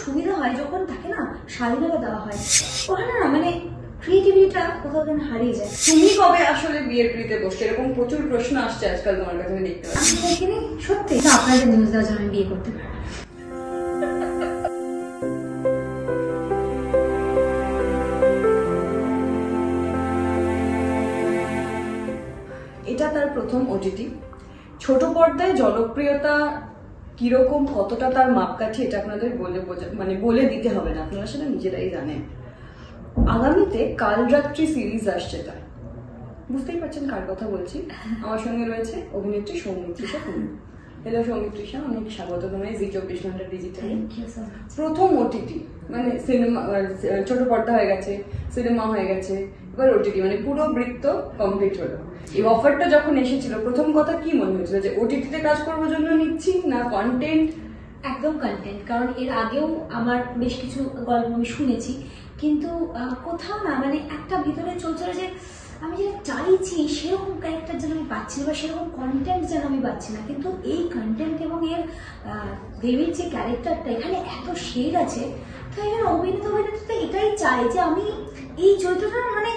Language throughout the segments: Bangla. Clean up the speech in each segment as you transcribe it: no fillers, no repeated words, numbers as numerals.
সুবিধা হয় যখন তাকে না স্বাধীনতা দেওয়া হয়, ওখানে না মানে ক্রিয়েটিভিটিটা কোথাও যেন হারিয়ে যায়। তুমি কবে আসলে বিয়ের পিড়িতে বসছো? এরকম প্রচুর প্রশ্ন আসছে আজকাল তোমার কাছে, আমি দেখতে পাচ্ছি। আমি দেখিনি সত্যি না, আপনাদের নিউজ দেওয়ার জন্য আমি বিয়ে করতে পারি। এটা তার প্রথম ওটিটি। ছোট পর্দায় জনপ্রিয়তা কিরকম, কতটা তার মাপকাঠি, এটা আপনাদের বলে দিতে হবে না, আপনারা সেটা নিজেরাই জানেন। আগামীতে কাল রাত্রি সিরিজ আসছে তার, বুঝতেই পারছেন কার কথা বলছি। আমার সঙ্গে রয়েছে অভিনেত্রী সৌমিত্রিষা কুন্ডু। হ্যালো সৌমিত্রিষা, অনেক স্বাগত তোমায় জি 24 ঘন্টা ডিজিটালে। প্রথম ওটিটি মানে সিনেমা, ছোট পর্দা হয়ে গেছে, সিনেমা হয়ে গেছে, এবার ওটিটি, মানে পুরো বৃত্ত কমপ্লিট হলো। এই অফারটা যখন এসেছিল প্রথম কথা কি মনে হয়েছিল, যে ওটিটিতে কাজ করবার জন্য নিচ্ছি না কন্টেন্ট? একদম কন্টেন্ট, কারণ এর আগেও আমার বেশ কিছু গল্প আমি শুনেছি, কিন্তু কোথাও না মানে একটা ভিতরে চলছিল যে আমি যেটা চাইছি সেরকম ক্যারেক্টার যেন আমি পাচ্ছি না, বা সেরকম কন্টেন্ট যেন আমি পাচ্ছি না। কিন্তু এই কন্টেন্ট এবং এর দেবীর যে ক্যারেক্টারটা এখানে এত শেড আছে, তো এখানে অভিনেতা এটাই চাই যে আমি এই চরিত্রটা মানে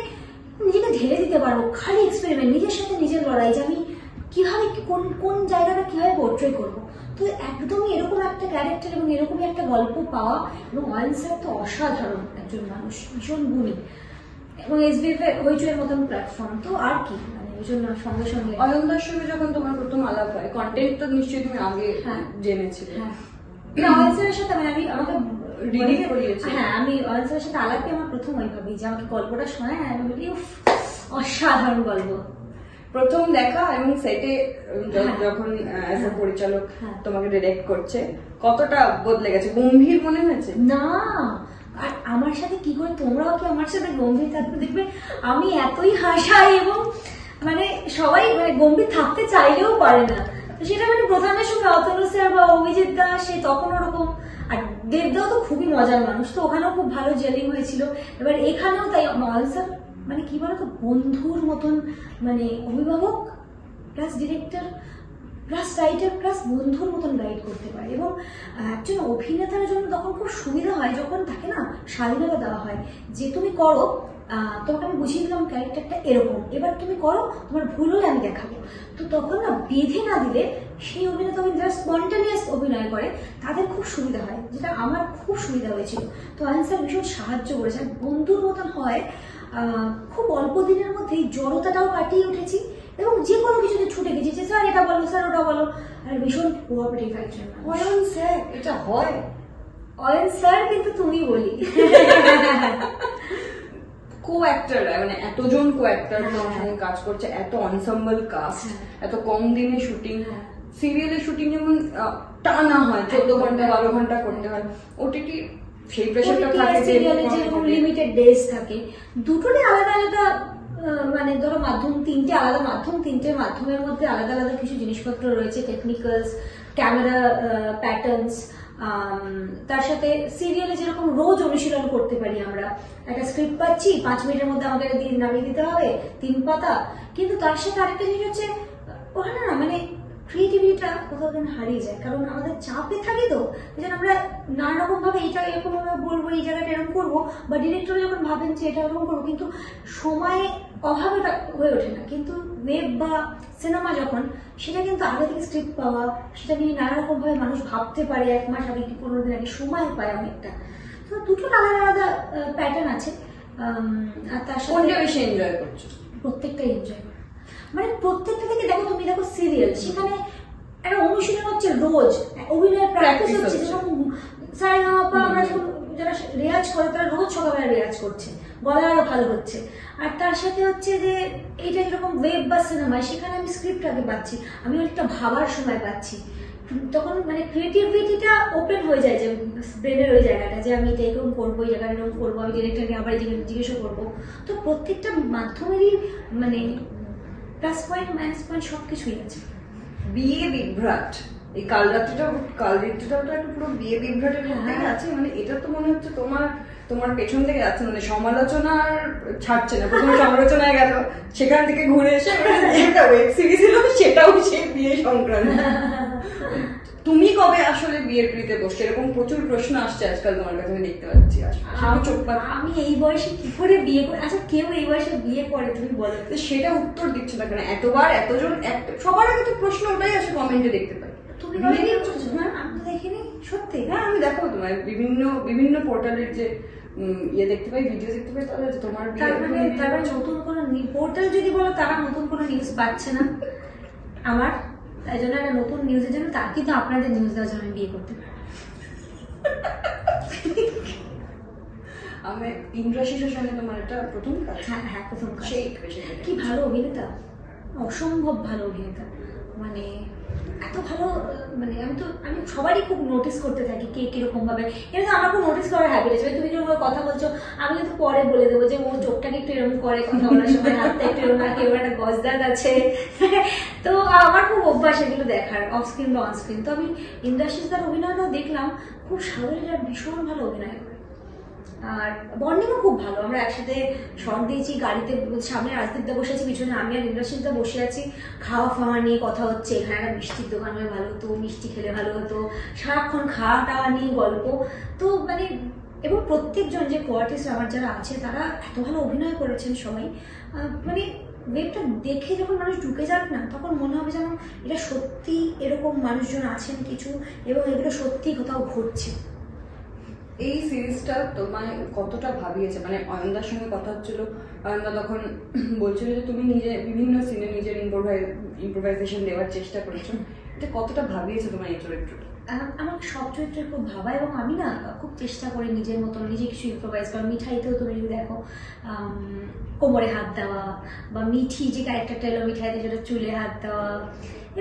নিজেকে ঢেলে দিতে পারবো, খালি এক্সপেরিমেন্ট, নিজের সাথে নিজের লড়াই, যে আমি কিভাবে কোন জায়গাটা কিভাবে পোর্ট্রে করবো। তো একদমই এরকম একটা ক্যারেক্টার এবং এরকমই একটা গল্প পাওয়া, এবং অয়ন স্যার তো অসাধারণ একজন মানুষ, ভীষণ গুণী, এবং এসবিএফ হইচইয়ের মতন প্ল্যাটফর্ম, তো আর কি মানে ওই জন্য সঙ্গে সঙ্গে। অয়নদার সঙ্গে যখন তোমার প্রথম আলাপ হয়, কন্টেন্ট তো নিশ্চয়ই তুমি আগে জেনেছিলে? অয়ন স্যারের সাথে মানে আমাকে রিডিং করিয়েছে। হ্যাঁ, আমি অয়ন স্যারের সাথে আলাপে আমার প্রথম ওইভাবেই যে আমাকে গল্পটা শোনায়, আমি বলি অসাধারণ গল্প। প্রথম দেখা এবং সেটে যখন অ্যাজ এ পরিচালক তোমাকে ডিরেক্ট করছে, কতটা বদলে গেছে? গম্ভীর মনে হয়েছে? না, আর আমার সাথে কি করে তোমরাও কি আমার সাথে গম্ভীর থাকতে দেখবে? আমি এতই হাসাই এবং মানে সবাই মানে গম্ভীর থাকতে চাইলেও পারে না। তো সেটা মানে প্রধানের সঙ্গে অতনু স্যার বা অভিজিৎ দা, সে তখন ওরকম, আর দেবদাও তো খুবই মজার মানুষ, তো ওখানেও খুব ভালো জেলিং হয়েছিল। এবার এখানেও তাই অয়ন স্যার মানে কি বলতো বন্ধুর মতন, মানে অভিভাবক plus director plus writer plus বন্ধুর মতন গাইড করতে পারে। এবং একজন অভিনেতার জন্য তখন খুব সুবিধা হয় যখন তাকে না স্বাধীনতা দেওয়া হয়, যে তুমি করো, তোমাকে আমি বুঝিয়ে দিলাম ক্যারেক্টারটা এরকম, এবার তুমি করো, তোমার ভুল হলে আমি দেখাবো। তো তখন না বেঁধে না দিলে সেই অভিনেতা যারা স্পন্টানিয়াস অভিনয় করে তাদের খুব সুবিধা হয়, যেটা আমার খুব সুবিধা হয়েছিল। তো অয়ন স্যার ভীষণ সাহায্য করেছে, বন্ধুর মতন হয়। খুব অল্প দিনের মধ্যেই জড়তাটাও কাটিয়ে উঠেছি, এবং যে কোনো কিছুতে ছুটে গেছি যে স্যার এটা বলো, স্যার ওটা বলো, আর ভীষণ কোঅপারেটিভ একজন। অয়ন স্যার এটা হয়? অয়ন স্যার কিন্তু তুমি বলি কো অ্যাক্টর, মানে এতজন কো অ্যাক্টর তোমার সঙ্গে কাজ করছে, এত এনসেম্বল কাস্ট, এত কম দিনে শুটিং। সিরিয়ালের শুটিং যেমন টানা হয়, 14 ঘন্টা 12 ঘন্টা করতে হয়, ওটিটি সেই প্রেশারটা থাকে, সিরিয়ালে যেরকম লিমিটেড ডেজ থাকে, দুটোরই আলাদা আলাদা মানে ধরো মাধ্যম, তিনটে আলাদা মাধ্যম, তিনটে মাধ্যমের মধ্যে আলাদা আলাদা কিছু জিনিসপত্র রয়েছে, টেকনিক্যালস, ক্যামেরা প্যাটার্নস। তার সাথে সিরিয়ালে যেরকম রোজ অনুশীলন করতে পারি, আমরা একটা স্ক্রিপ্ট পাচ্ছি, 5 মিনিটের মধ্যে আমাকে নামিয়ে দিতে হবে 3 পাতা, কিন্তু তার সাথে আরেকটা জিনিস হচ্ছে ওখানে না মানে ক্রিয়েটিভিটিটা কোথাও যেন হারিয়ে যায়, কারণ আমাদের চাপে থাকি, তো যেন আমরা নানা রকম ভাবে এটা এরকম ভাবে বলবো, এই জায়গাটা এরকম করবো, বা ডিরেক্টর যখন ভাবেন যে এটা এরকম করবো, কিন্তু সময় অভাবে হয়ে ওঠে না। কিন্তু ওয়েব বা সিনেমা যখন, সেটা কিন্তু আগে থেকে স্ক্রিপ্ট পাওয়া, সেটা নিয়ে নানা রকম ভাবে মানুষ ভাবতে পারে, 1 মাস আগে কি 15 দিন আগে সময় পায় অনেকটা। তো দুটো আলাদা আলাদা প্যাটার্ন আছে। আর তার সাথে কোনটা বেশি এনজয় করছো? প্রত্যেকটাই এনজয় করা, মানে প্রত্যেকটা থেকে দেখো, তুমি দেখো সিরিয়াল, সেখানে একটা অনুশীলন হচ্ছে রোজ, অভিনয়ের প্র্যাকটিস হচ্ছে, যেরকম সারেগামাপা আমরা যখন যারা রেয়াজ করে তারা রোজ সকালবেলা রেয়াজ করছে, গলা আরো ভালো হচ্ছে। আর তার সাথে হচ্ছে যে এইটা যেরকম ওয়েব বা সিনেমায়, সেখানে আমি স্ক্রিপ্ট আগে পাচ্ছি, আমি অনেকটা ভাবার সময় পাচ্ছি, তখন মানে ক্রিয়েটিভিটিটা ওপেন হয়ে যায়, যে ব্রেনের ওই জায়গাটা, যে আমি এটা এরকম করবো, এই জায়গাটা এরকম করবো, আমি ডিরেক্টরকে আবার জিজ্ঞেসও করবো। তো প্রত্যেকটা মাধ্যমেরই মানে প্লাস পয়েন্ট মাইনাস পয়েন্ট সবকিছুই আছে। বিয়ে বিভ্রাট, এই কাল রাত্রিটাও তো একটা পুরো বিয়ে বিভ্রাটের মধ্যে আছে, মানে এটা তো মনে হচ্ছে তোমার পেছন থেকে যাচ্ছে, মানে সমালোচনা আর ছাড়ছে না। প্রথমে সমালোচনায় গেল, সেখান থেকে ঘুরে এসে যেটা ওয়েব সিরিজ ছিল সেটাও সেই বিয়ে সংক্রান্ত। তুমি কবে আসলে বিয়ের পিড়িতে বসছো, এরকম প্রচুর প্রশ্ন আসছে আজকাল তোমার কাছে, আমি দেখতে পাচ্ছি আমি এই বয়সে কি করে বিয়ে করে, আচ্ছা কেউ এই বয়সে বিয়ে করে তুমি বলো? তো সেটা উত্তর দিচ্ছ না কেন? এতবার এতজন সবার আগে তো প্রশ্ন ওটাই আসে, কমেন্টে দেখতে পাই। তুমি আমি তো দেখিনি সত্যি। হ্যাঁ আমি দেখো তোমার বিভিন্ন বিভিন্ন পোর্টালের যে ইয়ে দেখতে পাই, ভিডিও দেখতে পাই, তাহলে তোমার তারপরে নতুন কোনো পোর্টাল যদি বলো, তারা নতুন কোনো নিউজ পাচ্ছে না আমার, তাই জন্য একটা নতুন নিউজের জন্য তার কিন্তু আপনাদের নিউজ দেওয়ার জন্য আমি বিয়ে করতে পারি। আমি ইন্দ্রাশিসের সঙ্গে তোমার এটা প্রথম কাজ? হ্যাঁ প্রথম কাজ। কি ভালো অভিনেতা, অসম্ভব ভালো অভিনেতা, মানে এত ভালো, মানে আমি সবারই খুব নোটিস করতে থাকি কে কিরকম ভাবে। এটা তো আমার খুব নোটিস করার হ্যাবিট আছে। তুমি কিরকম কথা বলছো আমি কিন্তু পরে বলে দেবো যে ও চোখটাকে একটু এরকম করে কথা বলার সময়, হাতটা একটু এরকম রাখে, ওর একটা গজদাগ আছে। তো আমার খুব অভ্যাস এগুলো দেখার, অফ স্ক্রিন বা অন স্ক্রিন। তো আমি ইন্দ্রাশিসদার অভিনয়টাও দেখলাম, খুব সাবলীল আর ভীষণ ভালো অভিনয় করে। আর বন্ডিংও খুব ভালো, আমরা একসাথে শট দিয়েছি, গাড়িতে সামনে রাজদীপদা বসে আছি, পিছনে আমি আর ইন্দ্রাশিসদা বসে আছি, খাওয়া ফাওয়া নিয়ে কথা হচ্ছে, এখানে একটা মিষ্টির দোকান হলে ভালো হতো, মিষ্টি খেলে ভালো হতো, সারাক্ষণ খাওয়া টাওয়া নিয়ে গল্প। তো মানে এবং প্রত্যেকজন যে কোয়ার্টিস্ট আমার যারা আছে তারা এত ভালো অভিনয় করেছেন সবাই, মানে ওয়েবটা দেখে যখন মানুষ ঢুকে যাক না, তখন মনে হবে যেন এটা সত্যি এরকম মানুষজন আছেন কিছু, এবং এগুলো সত্যি কোথাও ঘটছে। এই সিরিজটা তোমায় কতটা ভাবিয়েছে? মানে অয়নদার সঙ্গে কথা হচ্ছিল, অয়নদা তখন বলছিল যে তুমি নিজে বিভিন্ন সিনে নিজের ইম্প্রোভাইজেশন দেওয়ার চেষ্টা করেছো, এটা কতটা ভাবিয়েছে তোমার এই চরিত্রটা? আমার সব চরিত্রে খুব ভাবা, এবং আমি না খুব চেষ্টা করি নিজের মতন নিজে কিছু ইম্প্রোভাইজ করা। মিঠাইতেও তুমি যদি দেখো কোমরে হাত দেওয়া, বা মিঠি যে ক্যারেক্টারটা এলো মিঠাইতে সেটা চুলে হাত দেওয়া,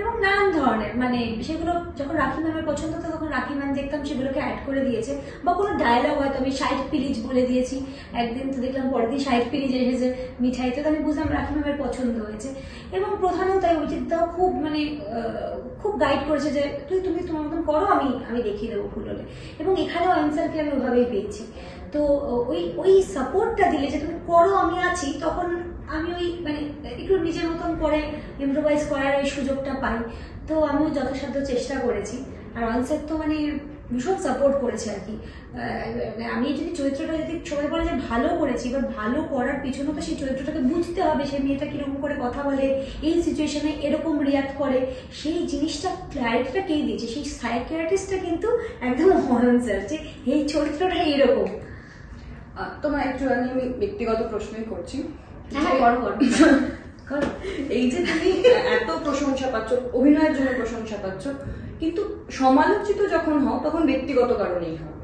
এবং নানান ধরনের, মানে সেগুলো যখন রাখি ম্যামের পছন্দ হতো তখন রাখি ম্যাম দেখতাম সেগুলোকে অ্যাড করে দিয়েছে। বা কোনো ডায়লগ হয়তো আমি 60 পিরিচ বলে দিয়েছি একদিন, তো দেখলাম পরের দিন 60 পিরিচ এসেছে মিঠাইতে, তো আমি বুঝলাম রাখি ম্যামের পছন্দ হয়েছে। এবং প্রধানত তাই অজিতদাও খুব মানে খুব গাইড করেছে যে তুমি তোমার মতন করো, আমি দেখিয়ে দেবো ভুল হলে। এবং এখানেও অ্যান্সারকে আমি ওইভাবেই পেয়েছি। তো ওই সাপোর্টটা দিলে যে তুমি করো আমি আছি, তখন আমি ওই মানে একটু নিজের মতন করে ইম্প্রোভাইজ করার ওই সুযোগটা পাই। তো আমিও যথাসাধ্য চেষ্টা করেছি, আর অনসেট তো মানে ভীষণ সাপোর্ট করেছে আর কি। আমি যদি চরিত্রটা যদি সবাই বলে যে ভালো করেছি, এবার ভালো করার পিছনে তো সেই চরিত্রটাকে বুঝতে হবে, সেই মেয়েটা কিরকম করে কথা বলে, এই সিচুয়েশনে এরকম রিয়াক্ট করে, সেই জিনিসটা ক্ল্যারিটিটা কে দিয়েছে, সেই সাইকিয়াট্রিস্টটা কিন্তু একদম অয়ন স্যার, যে এই চরিত্রটা এইরকম। তোমার একটু আমি ব্যক্তিগত প্রশ্নই করছি। হ্যাঁ করো। এই যে তুমি এত প্রশংসা পাচ্ছ, অভিনয়ের জন্য প্রশংসা পাচ্ছ, কিন্তু সমালোচিত যখন হও তখন ব্যক্তিগত কারণেই হও।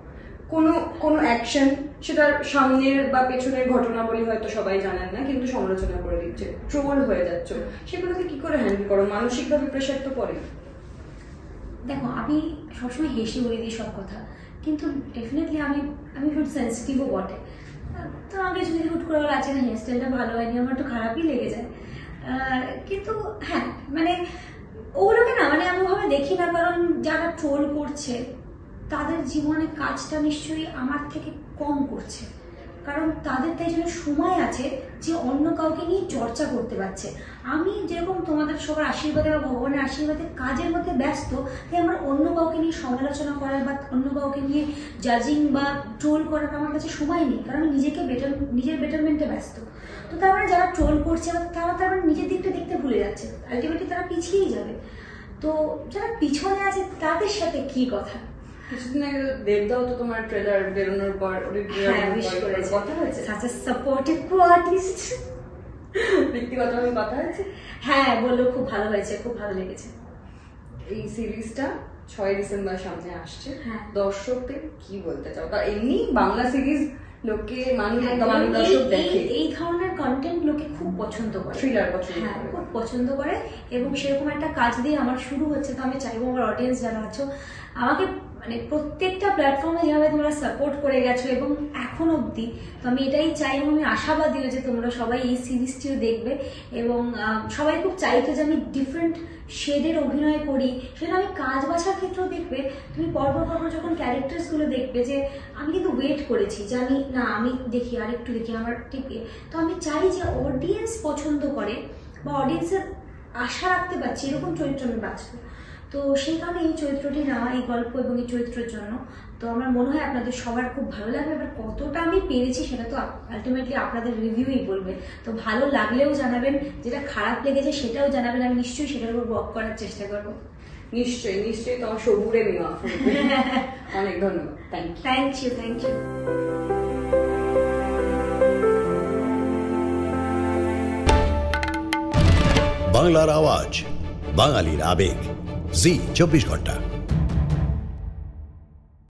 কোনো অ্যাকশন, সেটার সামনের বা পেছনের ঘটনাবলী হয়তো সবাই জানেন না, কিন্তু সমালোচনা করে দিচ্ছে, ট্রোল হয়ে যাচ্ছ, সেগুলোকে কি করে হ্যান্ডেল করো? মানসিকভাবে প্রেশার তো পড়ে। দেখো আমি সবসময় হেসে বলে দিই সব কথা, কিন্তু ডেফিনেটলি আমি খুব সেন্সিটিভও বটে। তো আমাকে যদি হুট করে বলা আছে না হেয়ারস্টাইলটা ভালো হয়নি, আমার তো খারাপই লেগে যায়। কিন্তু হ্যাঁ মানে ওগুলোকে না মানে আমি ওভাবে দেখি না, কারণ যারা ট্রোল করছে তাদের জীবনে কাজটা নিশ্চয়ই আমার থেকে কম করছে, কারণ তাদের তাই জন্য সময় আছে যে অন্য কাউকে নিয়ে চর্চা করতে পারছে। আমি যেরকম তোমাদের সবার আশীর্বাদে বা ভগবানের আশীর্বাদে কাজের মধ্যে ব্যস্ত, তাই আমার অন্য কাউকে নিয়ে সমালোচনা করার বা অন্য কাউকে নিয়ে জাজিং বা ট্রোল করার আমার কাছে সময় নেই, কারণ আমি নিজের বেটারমেন্টে ব্যস্ত। তো তার মানে যারা ট্রোল করছে তারা তার মানে নিজের দিকটা দেখতে ভুলে যাচ্ছে, আলটিমেটলি তারা পিছিয়েই যাবে। তো যারা পিছনে আছে তাদের সাথে কি কথা। কিছুদিন আগে দেবদাও তো তোমার ট্রেলার বেরোনোর পর কথা হয়েছে, সাপোর্টিভ কোয়ার্টিস্ট ব্যক্তিগতভাবে কথা হয়েছে। হ্যাঁ বললো খুব ভালো হয়েছে, খুব ভালো লেগেছে। এই সিরিজটা 6 ডিসেম্বর সামনে আসছে, হ্যাঁ দর্শকদের কি বলতে চাও? তা এমনি বাংলা সিরিজ লোকে দর্শক দেখে, এই ধরনের কন্টেন্ট লোকে খুব পছন্দ করে, থ্রিলার হ্যাঁ খুব পছন্দ করে, এবং সেরকম একটা কাজ দিয়ে আমার শুরু হচ্ছে। তো আমি চাইবো আমার অডিয়েন্স যারা আছো আমাকে মানে প্রত্যেকটা প্ল্যাটফর্মে যেভাবে তোমরা সাপোর্ট করে গেছো এবং এখন অবধি, তো আমি এটাই চাই এবং আমি আশাবাদীও যে তোমরা সবাই এই সিরিজটিও দেখবে। এবং সবাই খুব চাইতো যে আমি ডিফারেন্ট শেডের অভিনয় করি, সেটা আমি কাজ বাছার ক্ষেত্রেও দেখবে তুমি পরপর যখন ক্যারেক্টার্সগুলো দেখবে যে আমি কিন্তু ওয়েট করেছি যে আমি দেখি আরেকটু দেখি আমার ঠিক। তো আমি চাই যে অডিয়েন্স পছন্দ করে বা অডিয়েন্সের আশা রাখতে পারছি এরকম চরিত্র আমি বাঁচবো। তো সেই কারণে এই চরিত্রটি নেওয়া, এই গল্প এবং এই চরিত্রের জন্য। তো আমার মনে হয় আপনাদের সবার খুব ভালো লাগবে। এবার কতটা আমি পেরেছি সেটা তো আলটিমেটলি আপনাদের রিভিউই বলবে। তো ভালো লাগলেও জানাবেন, যেটা খারাপ লেগেছে সেটাও জানাবেন, আমি নিশ্চয়ই সেটার উপর ওয়ার্ক করার চেষ্টা করবো। নিশ্চয়ই নিশ্চয়ই, তোমার সবুরে নেওয়া। অনেক ধন্যবাদ। Thank you, thank you. বাংলার আওয়াজ, বাঙালির আবেগ, জি 24 ঘন্টা।